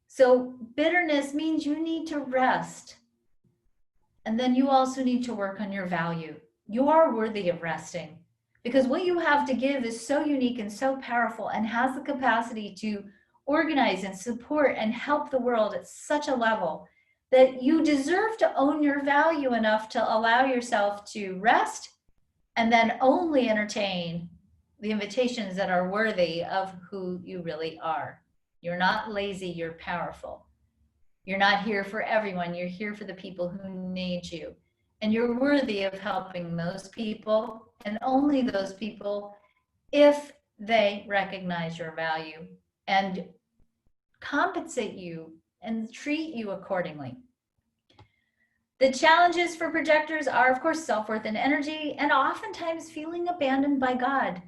So bitterness means you need to rest. And then you also need to work on your value. You are worthy of resting because what you have to give is so unique and so powerful and has the capacity to organize and support and help the world at such a level that you deserve to own your value enough to allow yourself to rest and then only entertain the invitations that are worthy of who you really are. You're not lazy, you're powerful. You're not here for everyone, you're here for the people who need you. And you're worthy of helping those people and only those people if they recognize your value and compensate you and treat you accordingly. The challenges for projectors are, of course, self-worth and energy, and oftentimes feeling abandoned by God.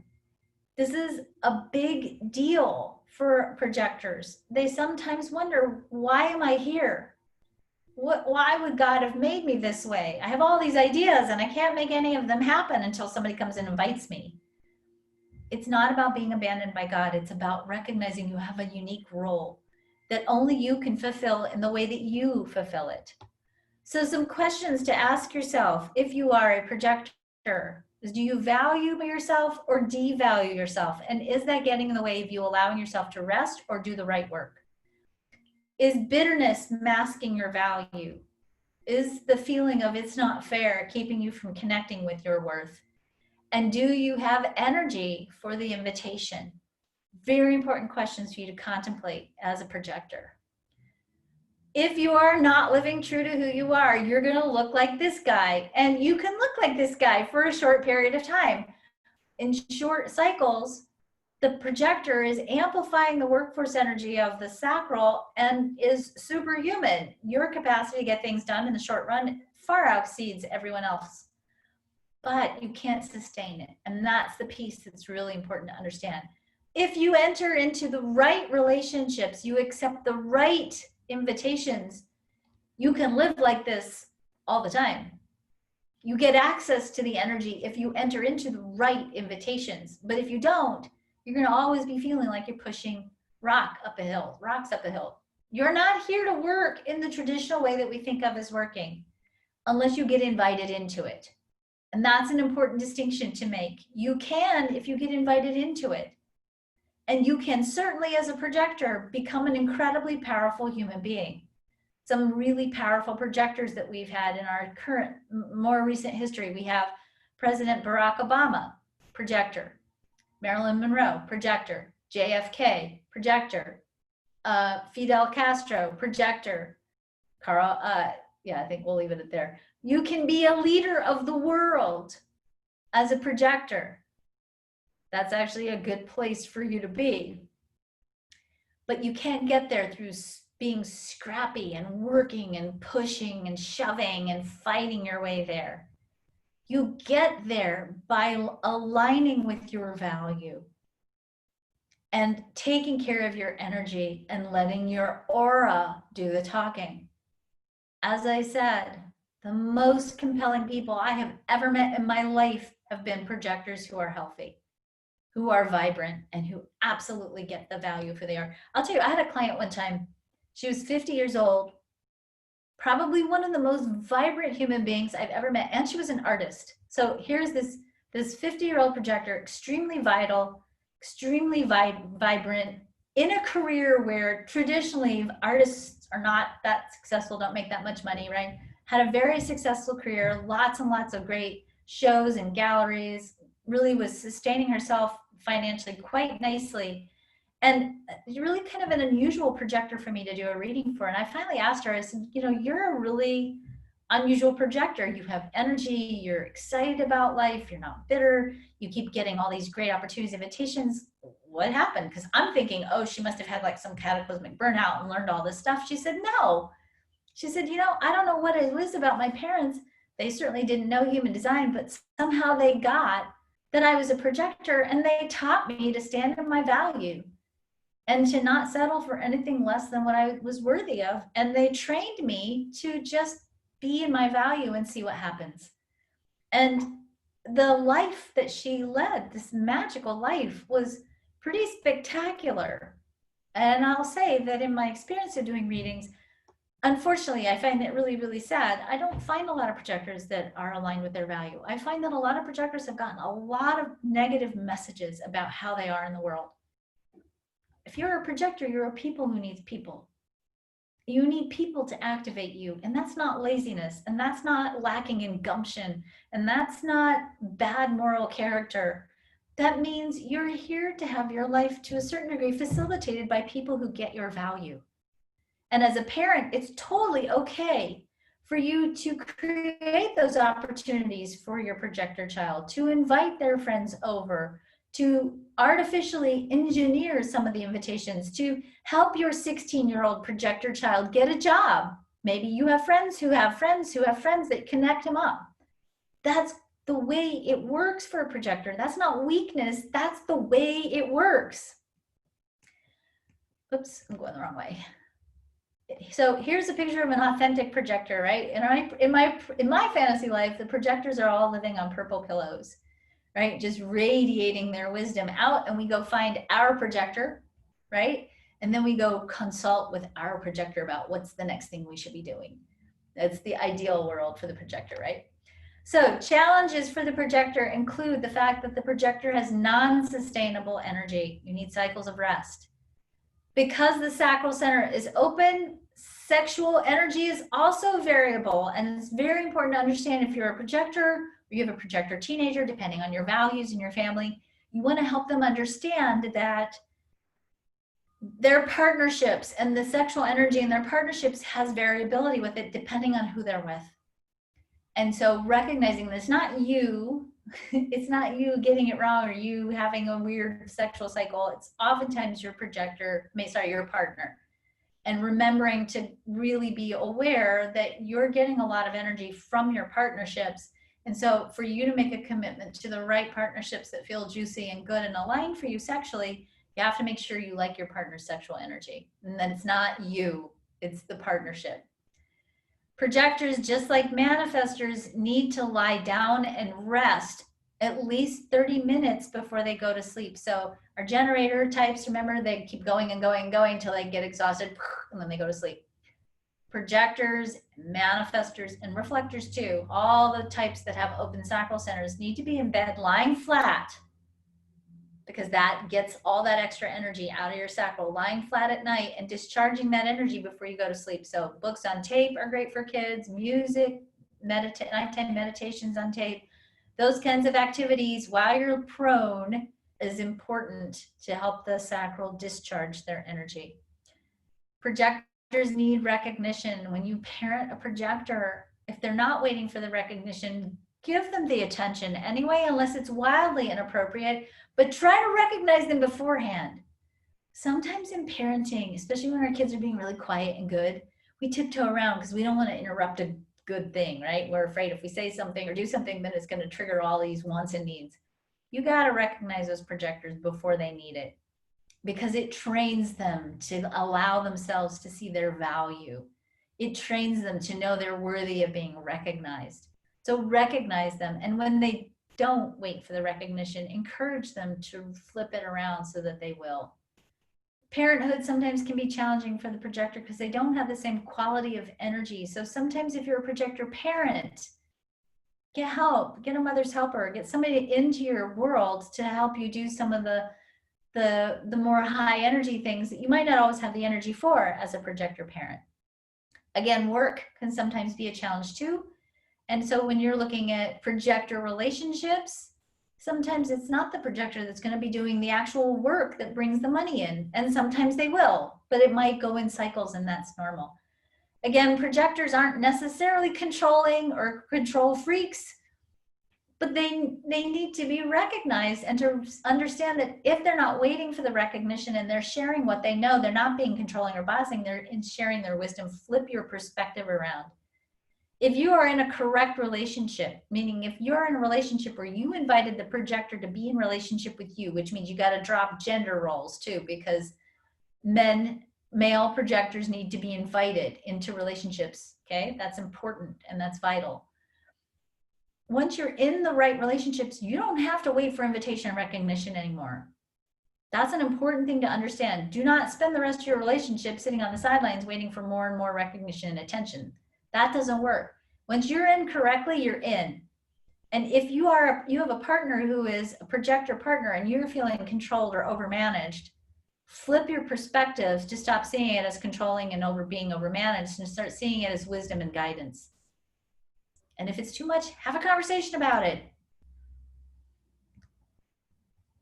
This is a big deal for projectors. They sometimes wonder, why am I here? Why would God have made me this way? I have all these ideas and I can't make any of them happen until somebody comes and invites me. It's not about being abandoned by God. It's about recognizing you have a unique role that only you can fulfill in the way that you fulfill it. So some questions to ask yourself if you are a projector is, do you value yourself or devalue yourself? And is that getting in the way of you allowing yourself to rest or do the right work? Is bitterness masking your value? Is the feeling of it's not fair keeping you from connecting with your worth? And do you have energy for the invitation? Very important questions for you to contemplate as a projector. If you are not living true to who you are, you're going to look like this guy. And you can look like this guy for a short period of time. In short cycles, the projector is amplifying the workforce energy of the sacral and is superhuman. Your capacity to get things done in the short run far exceeds everyone else. But you can't sustain it. And that's the piece that's really important to understand. If you enter into the right relationships, you accept the right invitations, you can live like this all the time. You get access to the energy if you enter into the right invitations. But if you don't, you're going to always be feeling like you're pushing rocks up a hill. You're not here to work in the traditional way that we think of as working unless you get invited into it. And that's an important distinction to make. You can if you get invited into it. And you can certainly, as a projector, become an incredibly powerful human being. Some really powerful projectors that we've had in our current, more recent history. We have President Barack Obama, projector. Marilyn Monroe, projector. JFK, projector. Fidel Castro, projector. I think we'll leave it at there. You can be a leader of the world as a projector. That's actually a good place for you to be. But you can't get there through being scrappy and working and pushing and shoving and fighting your way there. You get there by aligning with your value and taking care of your energy and letting your aura do the talking. As I said, the most compelling people I have ever met in my life have been projectors who are healthy, who are vibrant, and who absolutely get the value for they are. I'll tell you, I had a client one time. She was 50 years old, probably one of the most vibrant human beings I've ever met, and she was an artist. So here's this 50-year-old projector, extremely vital, extremely vibrant, in a career where traditionally artists are not that successful, don't make that much money, right? Had a very successful career, lots and lots of great shows and galleries, really was sustaining herself financially quite nicely. And really kind of an unusual projector for me to do a reading for. And I finally asked her, I said, you're a really unusual projector. You have energy, you're excited about life, you're not bitter, you keep getting all these great opportunities, invitations. What happened? Because I'm thinking, oh, she must have had like some cataclysmic burnout and learned all this stuff. She said, no. She said, I don't know what it was about my parents. They certainly didn't know human design, but somehow they got that I was a projector, and they taught me to stand in my value and to not settle for anything less than what I was worthy of. And they trained me to just be in my value and see what happens. And the life that she led, this magical life, was pretty spectacular. And I'll say that in my experience of doing readings, unfortunately, I find it really, really sad. I don't find a lot of projectors that are aligned with their value. I find that a lot of projectors have gotten a lot of negative messages about how they are in the world. If you're a projector, you're a people who needs people. You need people to activate you, and that's not laziness, and that's not lacking in gumption, and that's not bad moral character. That means you're here to have your life to a certain degree facilitated by people who get your value. And as a parent, it's totally okay for you to create those opportunities for your projector child, to invite their friends over, to artificially engineer some of the invitations, to help your 16-year-old projector child get a job. Maybe you have friends who have friends who have friends that connect him up. That's the way it works for a projector. That's not weakness, that's the way it works. Oops, I'm going the wrong way. So here's a picture of an authentic projector, right? In my fantasy life, the projectors are all living on purple pillows, right? Just radiating their wisdom out, and we go find our projector, right? And then we go consult with our projector about what's the next thing we should be doing. That's the ideal world for the projector, right? So challenges for the projector include the fact that the projector has non-sustainable energy. You need cycles of rest. Because the sacral center is open, sexual energy is also variable, and it's very important to understand if you're a projector or you have a projector teenager, depending on your values in your family, you want to help them understand that their partnerships and the sexual energy in their partnerships has variability with it depending on who they're with. And so recognizing this, not you, it's not you getting it wrong or you having a weird sexual cycle. It's oftentimes your your partner. And remembering to really be aware that you're getting a lot of energy from your partnerships. And so for you to make a commitment to the right partnerships that feel juicy and good and aligned for you sexually, you have to make sure you like your partner's sexual energy. And that it's not you, it's the partnership. Projectors, just like manifestors, need to lie down and rest at least 30 minutes before they go to sleep. So our generator types, remember, they keep going and going and going until they get exhausted and then they go to sleep. Projectors, manifestors, and reflectors too, all the types that have open sacral centers need to be in bed lying flat, because that gets all that extra energy out of your sacral, lying flat at night and discharging that energy before you go to sleep. So books on tape are great for kids, music, nighttime meditations on tape, those kinds of activities while you're prone is important to help the sacral discharge their energy. Projectors need recognition. When you parent a projector, if they're not waiting for the recognition, give them the attention anyway, unless it's wildly inappropriate, but try to recognize them beforehand. Sometimes in parenting, especially when our kids are being really quiet and good, we tiptoe around because we don't want to interrupt a good thing, right? We're afraid if we say something or do something, then it's going to trigger all these wants and needs. You got to recognize those projectors before they need it, because it trains them to allow themselves to see their value. It trains them to know they're worthy of being recognized. So recognize them. And when they don't wait for the recognition, encourage them to flip it around so that they will. Parenthood sometimes can be challenging for the projector because they don't have the same quality of energy. So sometimes if you're a projector parent, get help, get a mother's helper, get somebody into your world to help you do some of the more high energy things that you might not always have the energy for as a projector parent. Again, work can sometimes be a challenge too. And so when you're looking at projector relationships, sometimes it's not the projector that's going to be doing the actual work that brings the money in. And sometimes they will, but it might go in cycles, and that's normal. Again, projectors aren't necessarily controlling or control freaks, but they need to be recognized and to understand that if they're not waiting for the recognition and they're sharing what they know, they're not being controlling or bossing, they're sharing their wisdom. Flip your perspective around. If you are in a correct relationship, meaning if you're in a relationship where you invited the projector to be in relationship with you, which means you got to drop gender roles too, because male projectors need to be invited into relationships, okay? That's important and that's vital. Once you're in the right relationships, you don't have to wait for invitation and recognition anymore. That's an important thing to understand. Do not spend the rest of your relationship sitting on the sidelines waiting for more and more recognition and attention. That doesn't work. Once you're in correctly, you're in. And if you have a partner who is a projector partner and you're feeling controlled or overmanaged, flip your perspectives to stop seeing it as controlling and being overmanaged and start seeing it as wisdom and guidance. And if it's too much, have a conversation about it.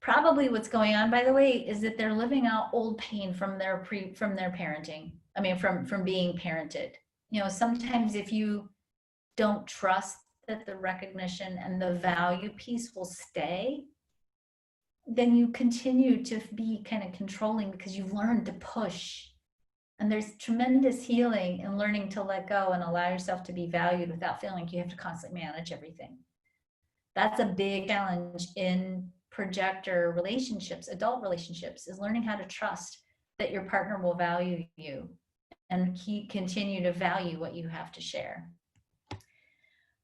Probably what's going on, by the way, is that they're living out old pain from their parenting. I mean, from being parented. You know, sometimes if you don't trust that the recognition and the value piece will stay, then you continue to be kind of controlling because you've learned to push. And there's tremendous healing in learning to let go and allow yourself to be valued without feeling like you have to constantly manage everything. That's a big challenge in projector relationships, adult relationships, is learning how to trust that your partner will value you and continue to value what you have to share.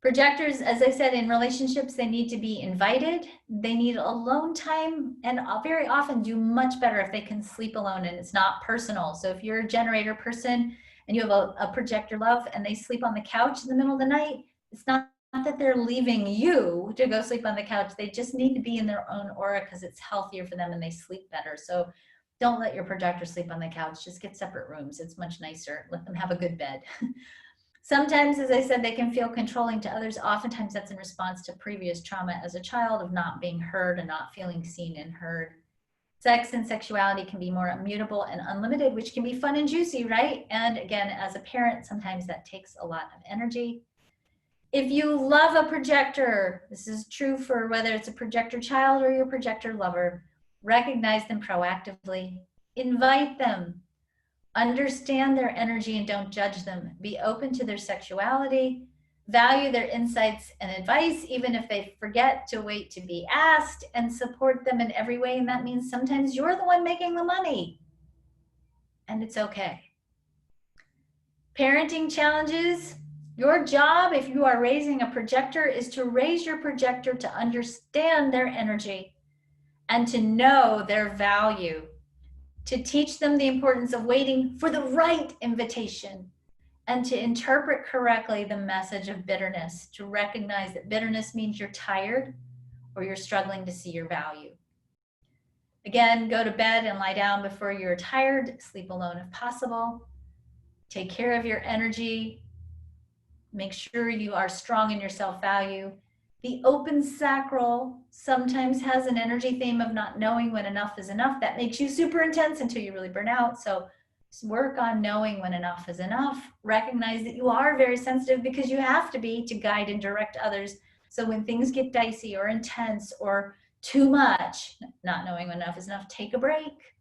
Projectors, as I said, in relationships, they need to be invited. They need alone time, and very often do much better if they can sleep alone and it's not personal. So if you're a generator person and you have a projector love and they sleep on the couch in the middle of the night, it's not that they're leaving you to go sleep on the couch. They just need to be in their own aura because it's healthier for them and they sleep better. So don't let your projector sleep on the couch. Just get separate rooms. It's much nicer. Let them have a good bed. Sometimes, as I said, they can feel controlling to others. Oftentimes that's in response to previous trauma as a child of not being heard and not feeling seen and heard. Sex and sexuality can be more immutable and unlimited, which can be fun and juicy, right? And again, as a parent, sometimes that takes a lot of energy. If you love a projector, this is true for whether it's a projector child or your projector lover, recognize them proactively, invite them, understand their energy and don't judge them. Be open to their sexuality, value their insights and advice, even if they forget to wait to be asked, and support them in every way. And that means sometimes you're the one making the money, and it's okay. Parenting challenges. Your job, if you are raising a projector, is to raise your projector to understand their energy and to know their value, to teach them the importance of waiting for the right invitation, and to interpret correctly the message of bitterness, to recognize that bitterness means you're tired or you're struggling to see your value. Again, go to bed and lie down before you're tired. Sleep alone if possible. Take care of your energy. Make sure you are strong in your self-value. The open sacral sometimes has an energy theme of not knowing when enough is enough. That makes you super intense until you really burn out. So work on knowing when enough is enough. Recognize that you are very sensitive because you have to be to guide and direct others. So when things get dicey or intense or too much, not knowing when enough is enough, take a break.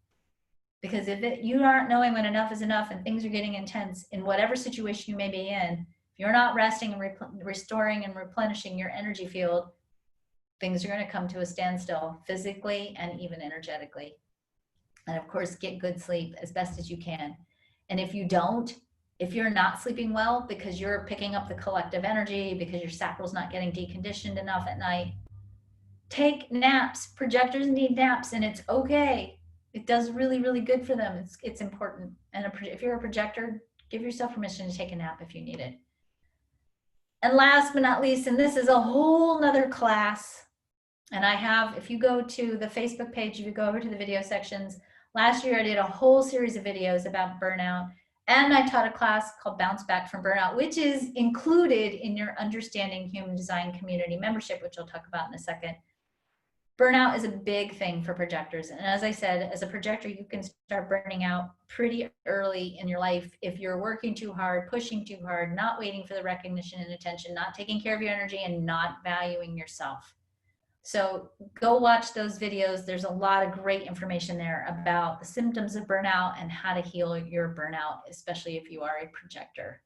Because if you aren't knowing when enough is enough and things are getting intense in whatever situation you may be in, you're not resting and restoring and replenishing your energy field, things are going to come to a standstill physically and even energetically. And of course, get good sleep as best as you can. And if you don't, if you're not sleeping well because you're picking up the collective energy, because your sacral's not getting deconditioned enough at night, take naps. Projectors need naps, and it's okay. It does really, really good for them. It's important. And if you're a projector, give yourself permission to take a nap if you need it. And last but not least, and this is a whole nother class, and I have, if you go to the Facebook page, if you go over to the video sections, last year I did a whole series of videos about burnout, and I taught a class called Bounce Back from Burnout, which is included in your Understanding Human Design community membership, which I'll talk about in a second. Burnout is a big thing for projectors. And as I said, as a projector, you can start burning out pretty early in your life if you're working too hard, pushing too hard, not waiting for the recognition and attention, not taking care of your energy, and not valuing yourself. So go watch those videos. There's a lot of great information there about the symptoms of burnout and how to heal your burnout, especially if you are a projector.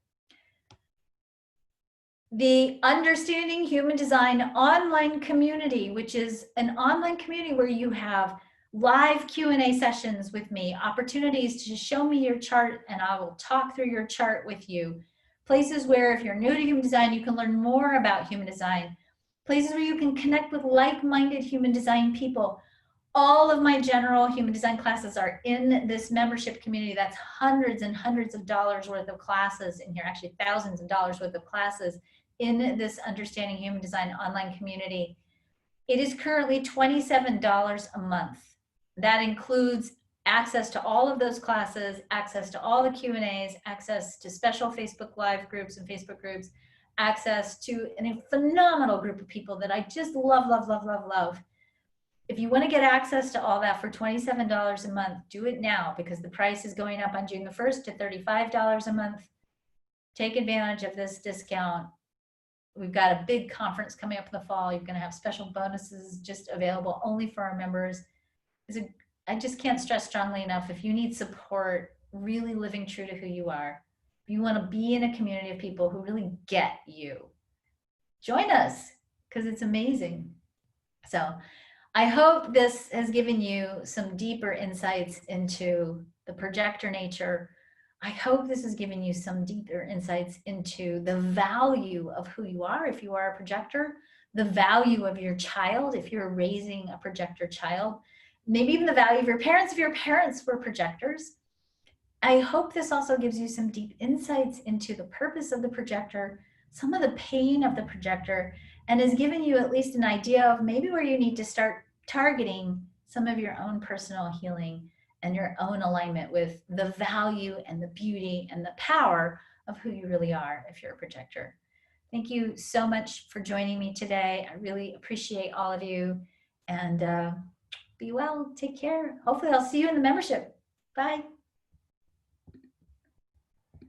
The Understanding Human Design online community, which is an online community where you have live Q&A sessions with me, opportunities to show me your chart, and I will talk through your chart with you. Places where if you're new to human design, you can learn more about human design. Places where you can connect with like-minded human design people. All of my general human design classes are in this membership community. That's hundreds and hundreds of dollars worth of classes in here, actually thousands of dollars worth of classes in this Understanding Human Design online community. It is currently $27 a month. That includes access to all of those classes, access to all the Q&As, access to special Facebook Live groups and Facebook groups, access to a phenomenal group of people that I just love, love, love, love, love. If you want to get access to all that for $27 a month, do it now, because the price is going up on June the 1st to $35 a month. Take advantage of this discount. We've got a big conference coming up in the fall. You're going to have special bonuses just available only for our members. I just can't stress strongly enough, if you need support, really living true to who you are, if you want to be in a community of people who really get you, join us. because it's amazing. So I hope this has given you some deeper insights into the projector nature. I hope this has given you some deeper insights into the value of who you are if you are a projector, the value of your child if you're raising a projector child, maybe even the value of your parents if your parents were projectors. I hope this also gives you some deep insights into the purpose of the projector, some of the pain of the projector, and has given you at least an idea of maybe where you need to start targeting some of your own personal healing and your own alignment with the value and the beauty and the power of who you really are if you're a projector. Thank you so much for joining me today. I really appreciate all of you, and be well, take care. Hopefully I'll see you in the membership. Bye.